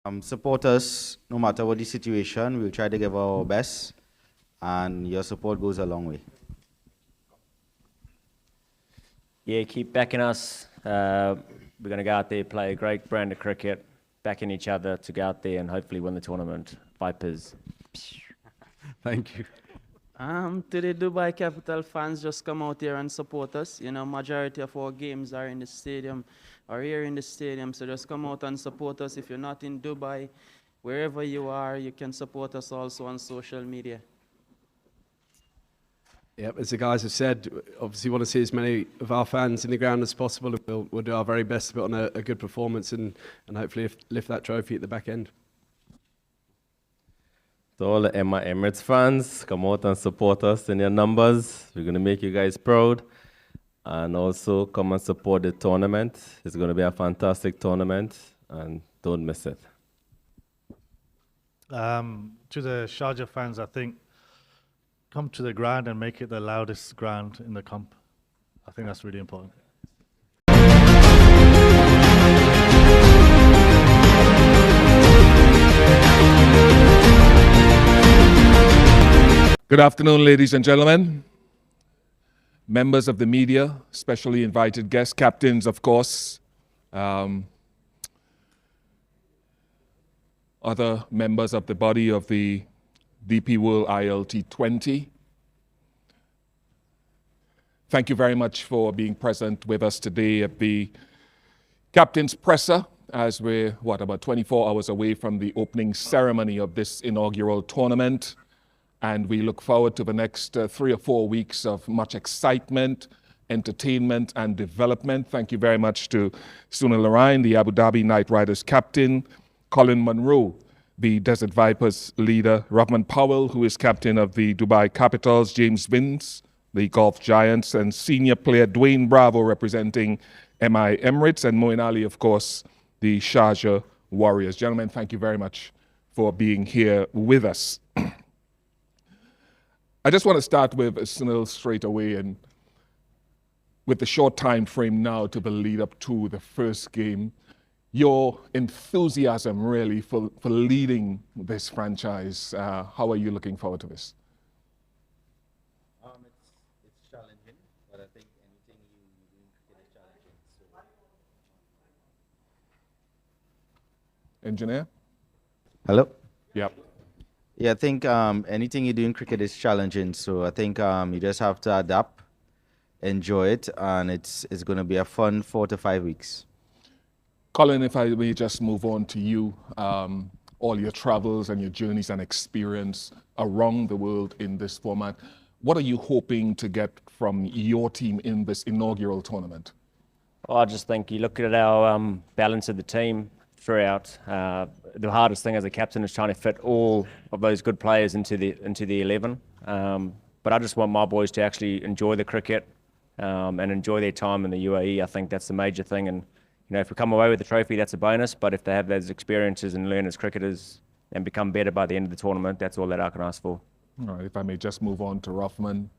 Support us no matter what the situation. We'll try to give our best, and your support goes a long way. Yeah, keep backing us. We're going to go out there, play a great brand of cricket, backing each other to go out there and hopefully win the tournament. Vipers. Thank you. To the Dubai Capital fans, just come out here and support us. You know, majority of our games are in the stadium, or here in the stadium. So just come out and support us. If you're not in Dubai, wherever you are, you can support us also on social media. Yep, as the guys have said, obviously want to see as many of our fans in the ground as possible. We'll do our very best to put on a good performance and hopefully lift that trophy at the back end. To all the Emirates fans, come out and support us in your numbers. We're going to make you guys proud. And also come and support the tournament. It's going to be a fantastic tournament, and don't miss it. To the Sharjah fans, I think, come to the ground and make it the loudest ground in the comp. I think that's really important. Good afternoon, ladies and gentlemen, members of the media, specially invited guests, captains, of course, other members of the body of the DP World ILT20. Thank you very much for being present with us today at the Captain's Presser, as we're, about 24 hours away from the opening ceremony of this inaugural tournament. And we look forward to the next 3 or 4 weeks of much excitement, entertainment, and development. Thank you very much to Sunil Narayan, the Abu Dhabi Knight Riders captain, Colin Munro, the Desert Vipers leader, Rahman Powell, who is captain of the Dubai Capitals, James Vince, the Golf Giants, and senior player Dwayne Bravo representing MI Emirates, and Moeen Ali, of course, the Sharjah Warriors. Gentlemen, thank you very much for being here with us. I just want to start with Sunil straight away, and with the short time frame now to the lead up to the first game, your enthusiasm really for leading this franchise. How are you looking forward to this? It's challenging, but I think anything you do in cricket is challenging. So. Engineer? Hello? Yep. Yeah, I think anything you do in cricket is challenging. So I think you just have to adapt, enjoy it, and it's going to be a fun 4 to 5 weeks. Colin, if I may just move on to you, all your travels and your journeys and experience around the world in this format, what are you hoping to get from your team in this inaugural tournament? Well, I just think you look at our balance of the team throughout. The hardest thing as a captain is trying to fit all of those good players into the 11. But I just want my boys to actually enjoy the cricket and enjoy their time in the UAE. I think that's the major thing. And if we come away with the trophy, that's a bonus. But if they have those experiences and learn as cricketers and become better by the end of the tournament, that's all that I can ask for. All right, if I may just move on to Rahman,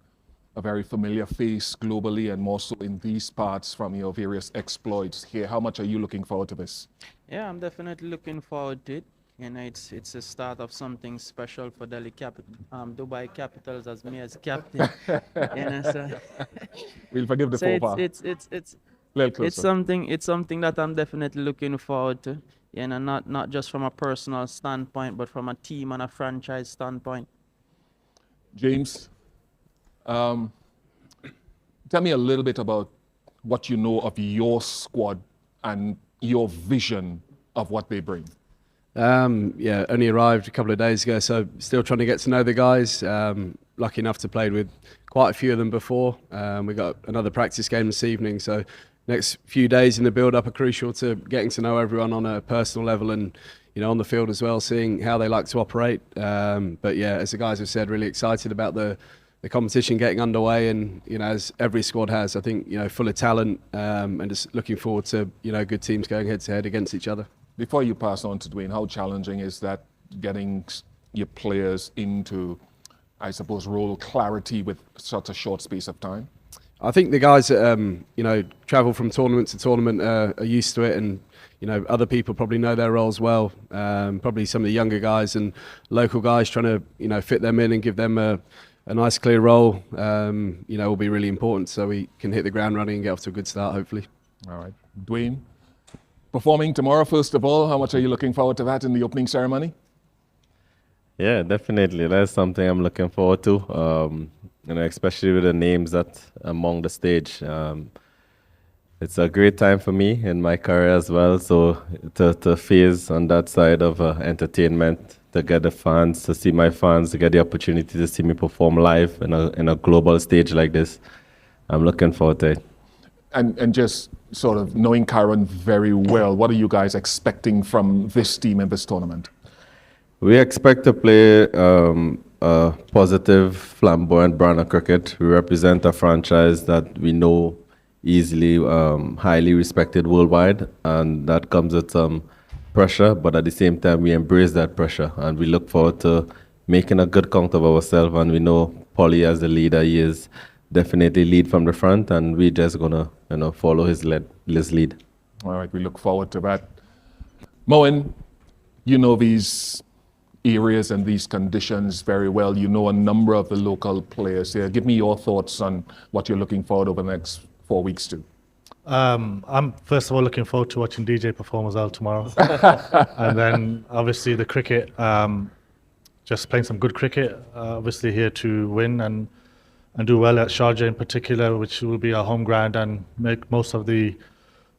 a very familiar face globally and more so in these parts from your various exploits here. How much are you looking forward to this? Yeah, I'm definitely looking forward to it. It's a start of something special for Dubai Capitals as me as captain. So We'll forgive the faux pas. It's something that I'm definitely looking forward to. Not just from a personal standpoint, but from a team and a franchise standpoint. James, tell me a little bit about what you know of your squad and your vision of what they bring. Yeah, only arrived a couple of days ago, so still trying to get to know the guys. Lucky enough to play with quite a few of them before. We got another practice game this evening, so next few days in the build-up are crucial to getting to know everyone on a personal level and on the field as well, seeing how they like to operate. But yeah, as the guys have said, really excited about the competition getting underway, and as every squad has, I think full of talent, and just looking forward to good teams going head to head against each other. Before you pass on to Dwayne, how challenging is that getting your players into, I suppose, role clarity with such a short space of time? I think the guys that travel from tournament to tournament are used to it, and other people probably know their roles well. Probably some of the younger guys and local guys trying to fit them in and give them a nice clear role. Will be really important, so we can hit the ground running and get off to a good start, hopefully. All right, Dwayne, performing tomorrow. First of all, how much are you looking forward to that in the opening ceremony? Yeah, definitely. That's something I'm looking forward to. Especially with the names that among the stage. It's a great time for me in my career as well. So to phase on that side of entertainment, to get the fans, to see my fans, to get the opportunity to see me perform live in a global stage like this, I'm looking forward to it. And just sort of knowing Karen very well, what are you guys expecting from this team in this tournament? We expect to play a positive, flamboyant brand of cricket. We represent a franchise that we know easily, highly respected worldwide, and that comes with some pressure, but at the same time, we embrace that pressure, and we look forward to making a good count of ourselves, and we know Polly as the leader, he is definitely lead from the front, and we're just going to follow his lead. All right, we look forward to that. Moen, you know these areas and these conditions very well. You know a number of the local players here. Give me your thoughts on what you're looking forward over the next 4 weeks to. I'm first of all looking forward to watching DJ perform as well tomorrow. And then obviously the cricket, just playing some good cricket, obviously here to win and do well at Sharjah in particular, which will be our home ground, and make most of the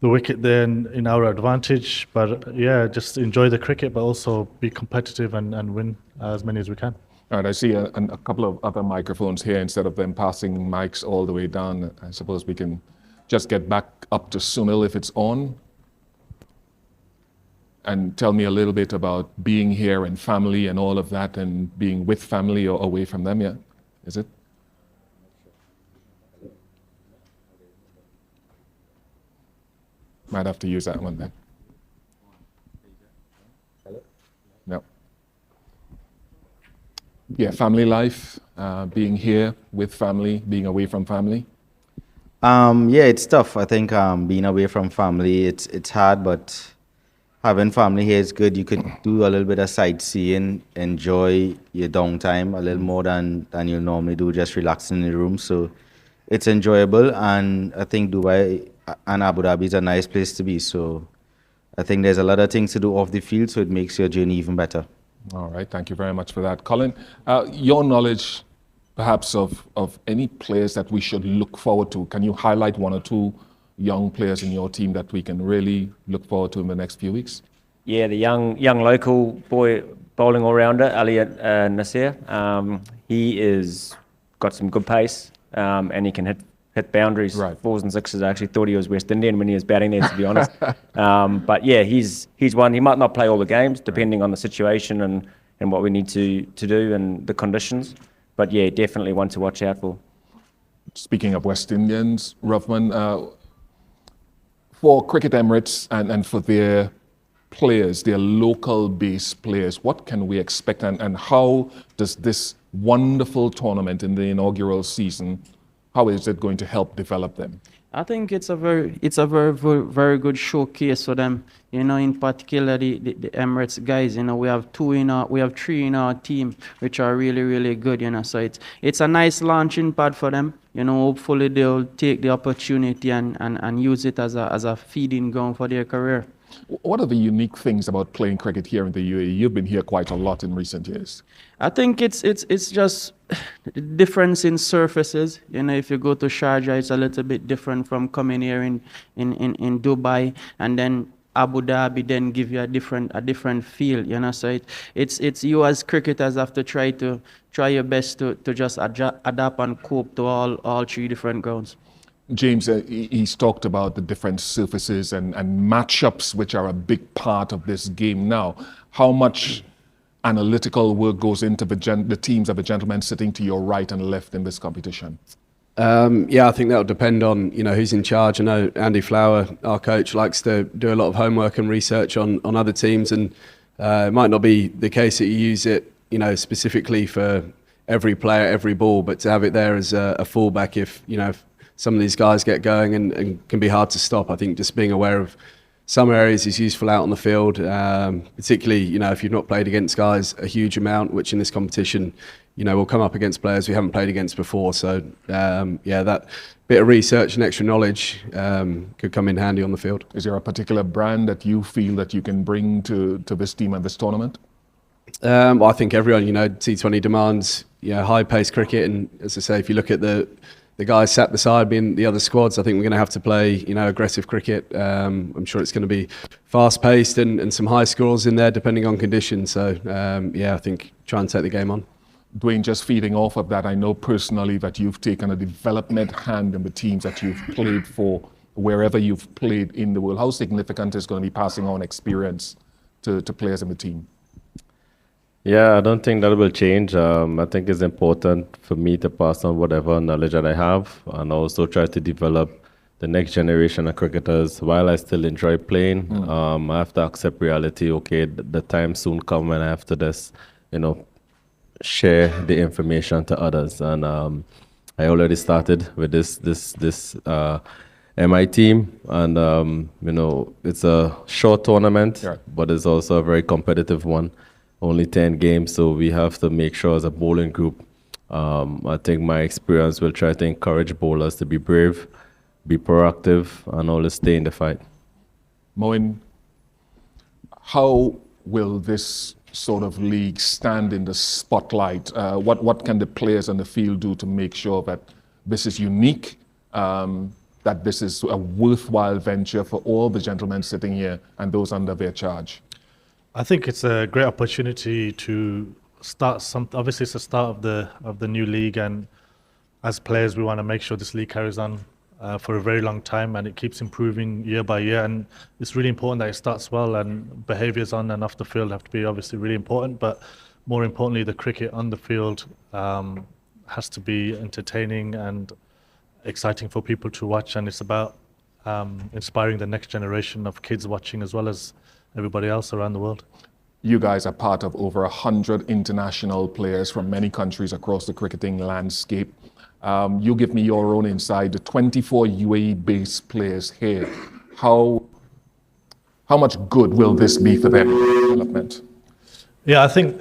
wicket there in our advantage. But yeah, just enjoy the cricket, but also be competitive and win as many as we can. All right, I see a couple of other microphones here. Instead of them passing mics all the way down, I suppose we can just get back up to Sunil if it's on. And tell me a little bit about being here and family and all of that, and being with family or away from them, yeah? Is it? Might have to use that one then. No. Yeah, family life, being here with family, being away from family. Yeah, it's tough. I think being away from family, it's hard, but having family here is good. You could do a little bit of sightseeing, enjoy your downtime a little more than you normally do, just relaxing in the room. So it's enjoyable, and I think Dubai and Abu Dhabi is a nice place to be. So I think there's a lot of things to do off the field, so it makes your journey even better. All right, thank you very much for that. Colin, your knowledge perhaps of any players that we should look forward to, can you highlight one or two young players in your team that we can really look forward to in the next few weeks? Yeah, the young local boy bowling all-rounder, Ali Nasir. He is got some good pace, and he can hit boundaries, right. 4s and 6s. I actually thought he was West Indian when he was batting there, to be honest. But yeah, he's one. He might not play all the games, depending on the situation and what we need to do and the conditions. But yeah, definitely one to watch out for. Speaking of West Indians, Rovman, for Cricket Emirates and for their players, their local base players, what can we expect, and how does this wonderful tournament in the inaugural season, how is it going to help develop them? I think it's a very good showcase for them. In particular the Emirates guys. We have three in our team, which are really good. So it's a nice launching pad for them. Hopefully they'll take the opportunity and use it as a feeding ground for their career. What are the unique things about playing cricket here in the UAE? You've been here quite a lot in recent years. I think it's just the difference in surfaces. If you go to Sharjah, it's a little bit different from coming here in Dubai, and then Abu Dhabi then give you a different feel. So it's you as cricketers have to try your best to just adapt and cope to all three different grounds. James, he's talked about the different surfaces and matchups, which are a big part of this game now. How much analytical work goes into the teams of the gentlemen sitting to your right and left in this competition? Yeah, I think that'll depend on who's in charge. I know Andy Flower, our coach, likes to do a lot of homework and research on other teams, and it might not be the case that you use it specifically for every player, every ball, but to have it there as a fallback if some of these guys get going and can be hard to stop. I think just being aware of some areas is useful out on the field, particularly, if you've not played against guys a huge amount, which in this competition, we'll come up against players we haven't played against before. So, that bit of research and extra knowledge could come in handy on the field. Is there a particular brand that you feel that you can bring to this team and this tournament? I think everyone, T20 demands high-paced cricket, and as I say, if you look at the guys sat beside me in the other squads, I think we're going to have to play, aggressive cricket. I'm sure it's going to be fast-paced and some high scores in there, depending on conditions. So, I think try and take the game on. Dwayne, just feeding off of that, I know personally that you've taken a development hand in the teams that you've played for, wherever you've played in the world. How significant is going to be passing on experience to players in the team? Yeah, I don't think that will change. I think it's important for me to pass on whatever knowledge that I have and also try to develop the next generation of cricketers. While I still enjoy playing, I have to accept reality. Okay, the time soon come when I have to just, share the information to others. And I already started with this MI team, and it's a short tournament, but it's also a very competitive one. Only 10 games, so we have to make sure as a bowling group, I think my experience will try to encourage bowlers to be brave, be proactive, and always stay in the fight. Moin, how will this sort of league stand in the spotlight? What can the players on the field do to make sure that this is unique, that this is a worthwhile venture for all the gentlemen sitting here and those under their charge? I think it's a great opportunity to start obviously it's the start of the new league, and as players we want to make sure this league carries on for a very long time and it keeps improving year by year, and it's really important that it starts well, and behaviours on and off the field have to be obviously really important, but more importantly the cricket on the field has to be entertaining and exciting for people to watch, and it's about inspiring the next generation of kids watching as well as everybody else around the world. You guys are part of over 100 international players from many countries across the cricketing landscape. You give me your own insight, the 24 UAE-based players here. How much good will this be for their development? Yeah, I think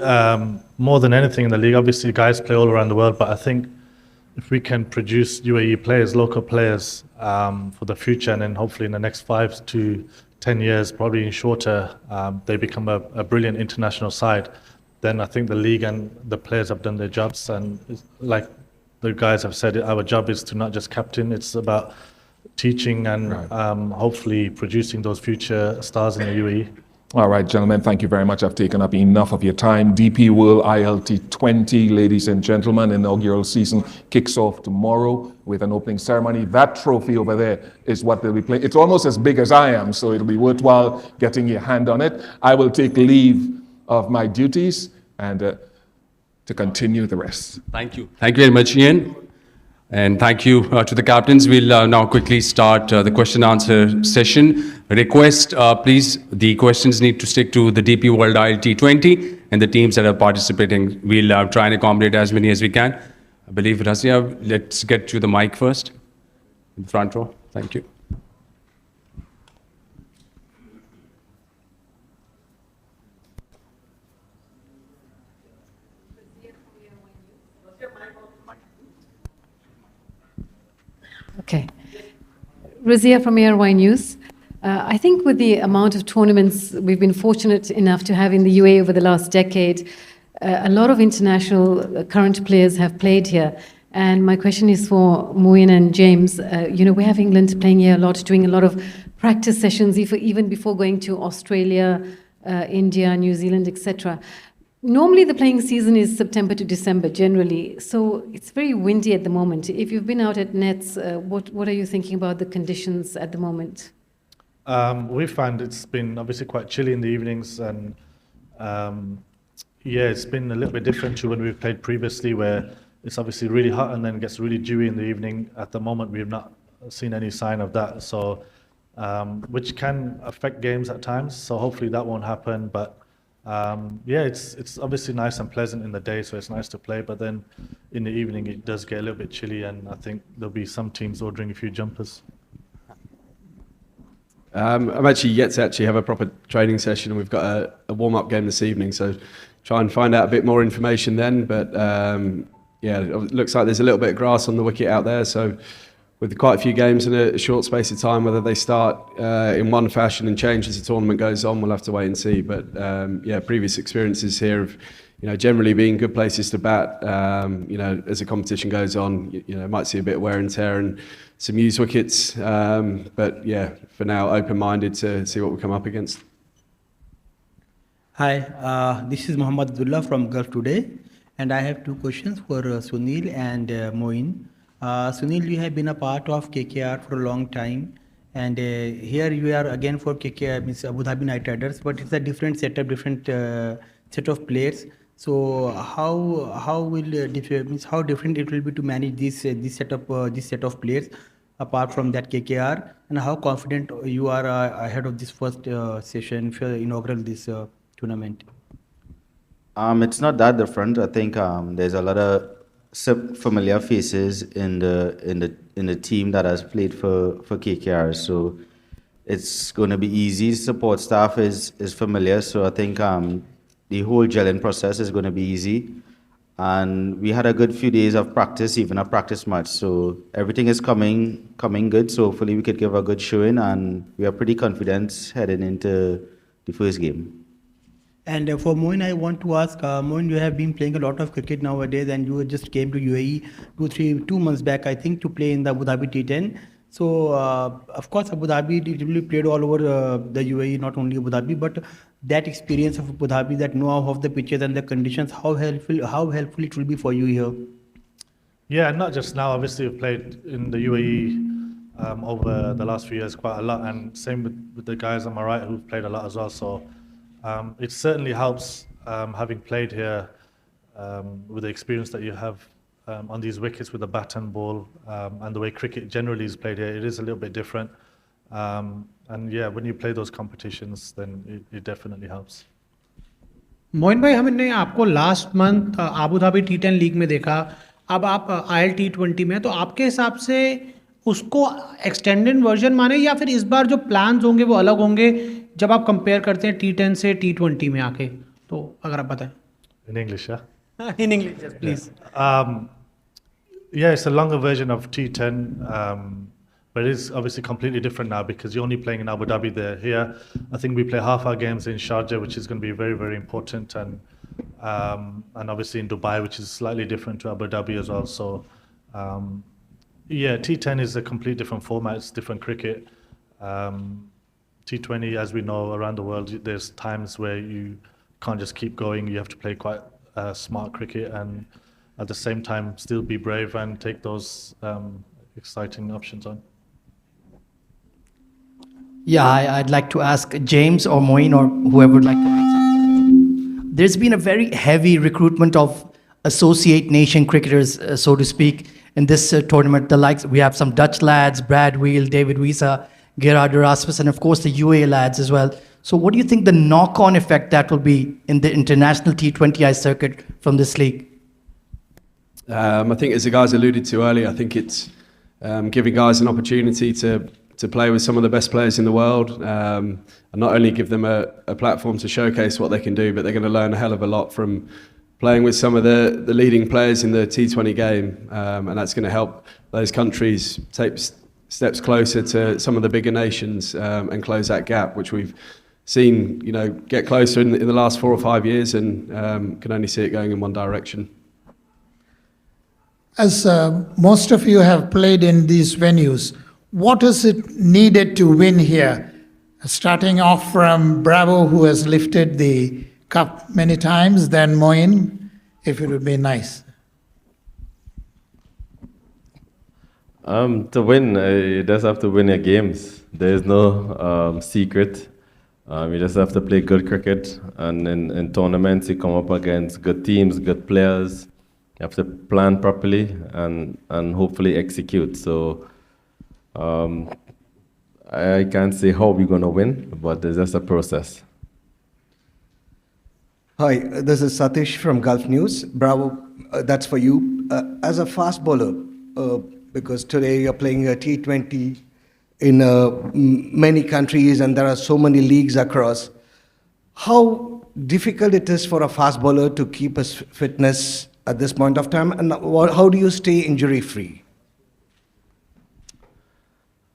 more than anything in the league, obviously guys play all around the world, but I think if we can produce UAE players, local players for the future, and then hopefully in the next 5 to 10 years, probably in shorter, they become a brilliant international side, then I think the league and the players have done their jobs. And like the guys have said, our job is to not just captain, it's about teaching and hopefully producing those future stars in the UAE. All right, gentlemen, thank you very much. I've taken up enough of your time. DP World ILT20, ladies and gentlemen, inaugural season kicks off tomorrow with an opening ceremony. That trophy over there is what they'll be playing. It's almost as big as I am, so it'll be worthwhile getting your hand on it. I will take leave of my duties and to continue the rest. Thank you. Thank you very much, Ian. And thank you to the captains. We'll now quickly start the question answer session. Request, please, the questions need to stick to the DP World ILT20 and the teams that are participating. We'll try and accommodate as many as we can. I believe, Razia, let's get to the mic first. In the front row. Thank you. Okay. Razia from ARY News. I think with the amount of tournaments we've been fortunate enough to have in the UAE over the last decade, a lot of international current players have played here. And my question is for Moeen and James. We have England playing here a lot, doing a lot of practice sessions, even before going to Australia, India, New Zealand, etc. Normally the playing season is September to December generally, so it's very windy at the moment. If you've been out at nets, what are you thinking about the conditions at the moment? We found it's been obviously quite chilly in the evenings, and it's been a little bit different to when we've played previously, where it's obviously really hot and then gets really dewy in the evening. At the moment we have not seen any sign of that, so which can affect games at times, so hopefully that won't happen. But Yeah, it's obviously nice and pleasant in the day, so it's nice to play. But then in the evening, it does get a little bit chilly, and I think there'll be some teams ordering a few jumpers. I'm actually yet to actually have a proper training session, and we've got a warm-up game this evening, so try and find out a bit more information then. But yeah, it looks like there's a little bit of grass on the wicket out there, so with quite a few games in a short space of time, whether they start in one fashion and change as the tournament goes on, we'll have to wait and see. But yeah, previous experiences here of generally being good places to bat. As the competition goes on, might see a bit of wear and tear and some used wickets. But yeah, for now, open-minded to see what we come up against. Hi, this is Muhammad Abdullah from Gulf Today, and I have two questions for Sunil and Moin. Sunil, you have been a part of KKR for a long time, and here you are again for KKR, means Abu Dhabi United Riders, but it's a different setup, different set of players. So how different it will be to manage this set of players apart from that KKR, and how confident you are ahead of this first session for inaugural this tournament? It's not that different. I think there's a lot of familiar faces in the team that has played for KKR, so it's going to be easy. Support staff is familiar, so I think the whole gelling process is going to be easy. And we had a good few days of practice, even a practice match, so everything is coming good. So hopefully we could give a good showing, and we are pretty confident heading into the first game. And for Moin, I want to ask, Moin, you have been playing a lot of cricket nowadays, and you just came to UAE 2 months back, I think, to play in the Abu Dhabi T10. So, of course, Abu Dhabi really played all over the UAE, not only Abu Dhabi, but that experience of Abu Dhabi, that know-how of the pitches and the conditions, how helpful it will be for you here? Yeah, not just now. Obviously, we've played in the UAE over the last few years quite a lot, and same with the guys on my right who've played a lot as well. So it certainly helps having played here with the experience that you have on these wickets with the bat and ball, and the way cricket generally is played here. It is a little bit different. And yeah, when you play those competitions, then it definitely helps. Moin भाई, हमने आपको last month Abu Dhabi T10 league में देखा, अब आप ILT20 में, तो आपके हिसाब से उसको एक्सटेंडेड वर्जन माने, या फिर इस बार जो प्लान्स होंगे वो अलग होंगे जब आप कंपेयर करते हैं T10 से T20 में आके? तो अगर आप बताएं. In English, yeah? In English, yes, please. Yeah, it's a longer version of T10, but it is obviously completely different now because you're only playing in Abu Dhabi. There, here, I think we play half our games in Sharjah, which is going to be very, very important, and obviously in Dubai, which is slightly different to Abu Dhabi as well. So, yeah, T10 is a complete different format. It's different cricket. T20, as we know around the world, there's times where you can't just keep going. You have to play quite smart cricket, and at the same time still be brave and take those exciting options on. Yeah, I'd like to ask James or Moin or whoever would like to answer. There's been a very heavy recruitment of associate nation cricketers, so to speak, in this tournament. The likes, we have some Dutch lads, Brad Wheel, David Wiesa, Gerard Erasmus, and of course the UAE lads as well. So what do you think the knock-on effect that will be in the international T20I circuit from this league? I think, as the guys alluded to earlier, I think it's giving guys an opportunity to play with some of the best players in the world, and not only give them a platform to showcase what they can do, but they're going to learn a hell of a lot from playing with some of the leading players in the T20 game, and that's going to help those countries take steps closer to some of the bigger nations and close that gap, which we've seen, get closer in the last 4 or 5 years, and can only see it going in one direction. As most of you have played in these venues, what is it needed to win here? Starting off from Bravo, who has lifted the cup many times, then Moin, if it would be nice. To win, you just have to win your games. There is no secret. You just have to play good cricket, and in tournaments you come up against good teams, good players. You have to plan properly and hopefully execute. So I can't say how we're going to win, but it's just a process. Hi, this is Satish from Gulf News. Bravo, that's for you. As a fast bowler, because today you're playing a T20 in many countries and there are so many leagues across, how difficult it is for a fast bowler to keep his fitness at this point of time, and how do you stay injury-free?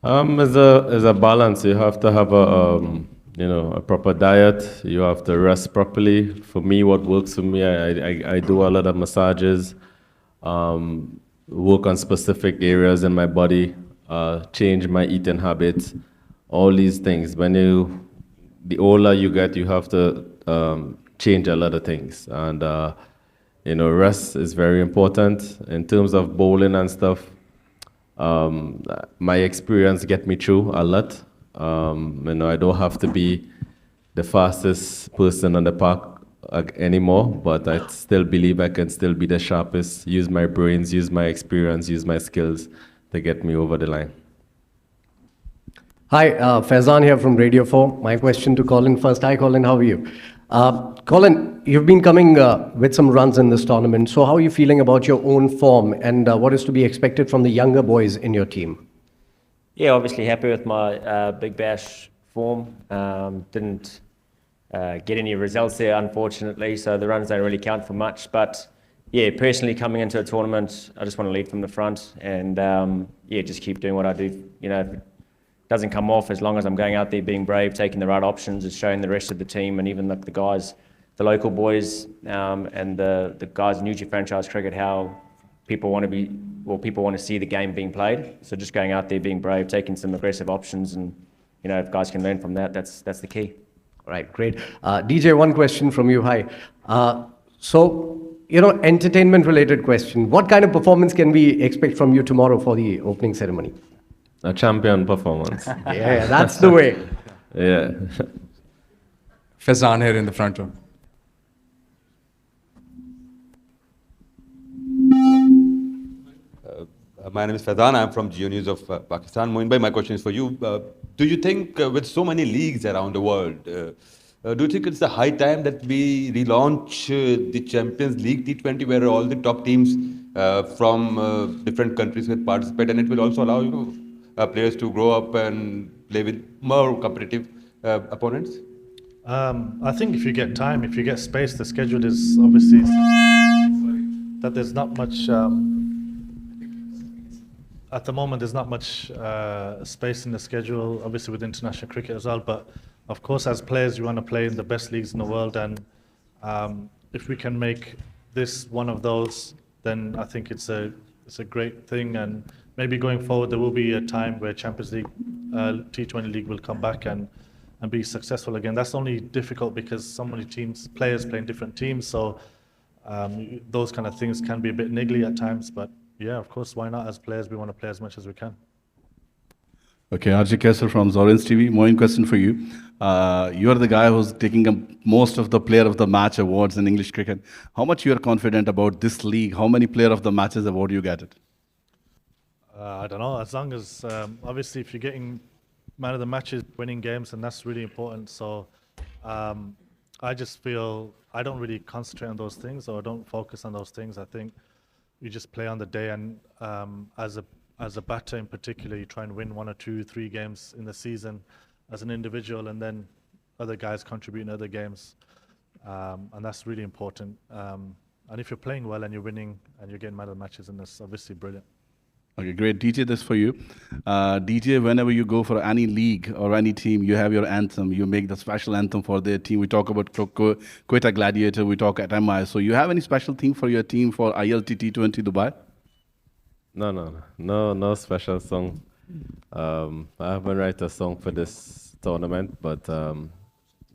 As a balance, you have to have a proper diet. You have to rest properly. For me, what works for me, I do a lot of massages, work on specific areas in my body, change my eating habits, all these things. The older you get, you have to change a lot of things. And, rest is very important. In terms of bowling and stuff, my experience get me through a lot. I don't have to be the fastest person on the park anymore, but I still believe I can still be the sharpest, use my brains, use my experience, use my skills to get me over the line. Hi, Faizan here from Radio 4. My question to Colin first. Hi, Colin, how are you? Colin, you've been coming with some runs in this tournament. So how are you feeling about your own form and what is to be expected from the younger boys in your team? Yeah, obviously happy with my Big Bash form. Didn't get any results there, unfortunately, so the runs don't really count for much. But yeah, personally coming into a tournament, I just want to lead from the front and just keep doing what I do. If it doesn't come off, as long as I'm going out there being brave, taking the right options, and showing the rest of the team and even the guys, the local boys and the guys in UG franchise cricket, how people want to see the game being played. So just going out there, being brave, taking some aggressive options, and if guys can learn from that, that's the key. All right, great. DJ, one question from you. Hi. Entertainment-related question. What kind of performance can we expect from you tomorrow for the opening ceremony? A champion performance. Yeah, that's the way. Yeah. Faizan here in the front row. My name is Faizan. I'm from Geo News of Pakistan. Moin bhai, my question is for you. Do you think with so many leagues around the world, do you think it's the high time that we relaunch the Champions League T20 where all the top teams from different countries will participate, and it will also allow players to grow up and play with more competitive opponents? I think if you get time, if you get space, the schedule is obviously that there's not much. At the moment, there's not much space in the schedule, obviously with international cricket as well. But of course, as players, you want to play in the best leagues in the world. And if we can make this one of those, then I think it's a great thing. And maybe going forward, there will be a time where Champions League, T20 League will come back and be successful again. That's only difficult because so many players play in different teams. So those kind of things can be a bit niggly at times. But yeah, of course, why not? As players, we want to play as much as we can. Okay, RJ Kessel from Zoran's TV. Moin, question for you. You're the guy who's taking most of the Player of the Match awards in English cricket. How much you are confident about this league? How many Player of the Matches award you get it? I don't know. As long as, obviously, if you're getting man of the matches, winning games, and that's really important. So I just feel I don't really concentrate on those things, or I don't focus on those things. I think you just play on the day, and as a batter in particular, you try and win 1 or 2, 3 games in the season as an individual, and then other guys contribute in other games, and that's really important. And if you're playing well and you're winning and you're getting man of the matches, and that's obviously brilliant. Okay, great. DJ, this for you. DJ, whenever you go for any league or any team, you have your anthem. You make the special anthem for their team. We talk about Quetta Gladiator. We talk at MI. So you have any special theme for your team for ILT T20 Dubai? No special song. I haven't written a song for this tournament, but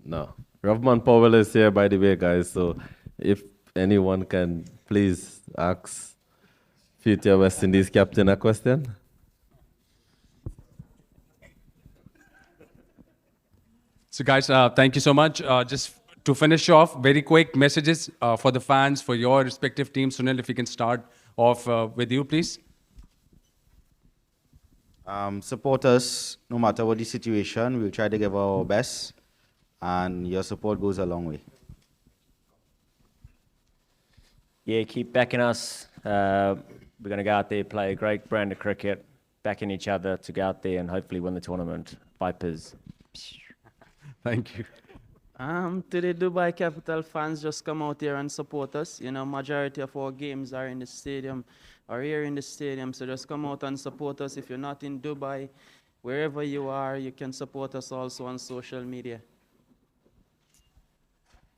no. Ravman Powell is here, by the way, guys. So if anyone can please ask future West Indies captain a question. So guys, thank you so much. Just to finish off, very quick messages for the fans, for your respective teams. Sunil, if you can start off with you, please. Support us no matter what the situation. We'll try to give our best, and your support goes a long way. yeah, keep backing us. We're going to go out there, play a great brand of cricket, backing each other to go out there and hopefully win the tournament. Vipers. Thank you. To the Dubai Capital fans, just come out here and support us. You know, majority of our games are in the stadium, are here in the stadium. So just come out and support us. If you're not in Dubai, wherever you are, you can support us also on social media.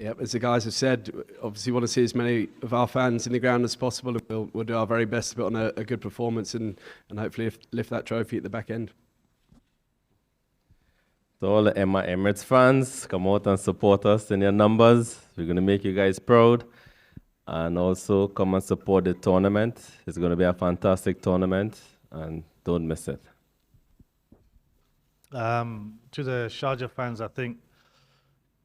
Yep, as the guys have said, obviously want to see as many of our fans in the ground as possible. We'll do our very best to put on a good performance and hopefully lift that trophy at the back end. So all the Emirates fans, come out and support us in your numbers. We're going to make you guys proud. And also come and support the tournament. It's going to be a fantastic tournament, and don't miss it. To the Sharjah fans, I think,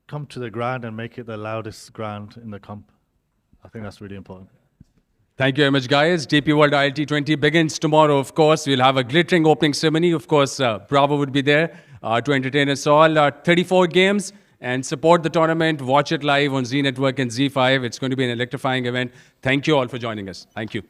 come to the ground and make it the loudest ground in the comp. I think that's really important. Thank you very much, guys. DP World ILT20 begins tomorrow, of course. We'll have a glittering opening ceremony. Of course, Bravo would be there to entertain us all. 34 games, and support the tournament. Watch it live on Z Network and Z5. It's going to be an electrifying event. Thank you all for joining us. Thank you.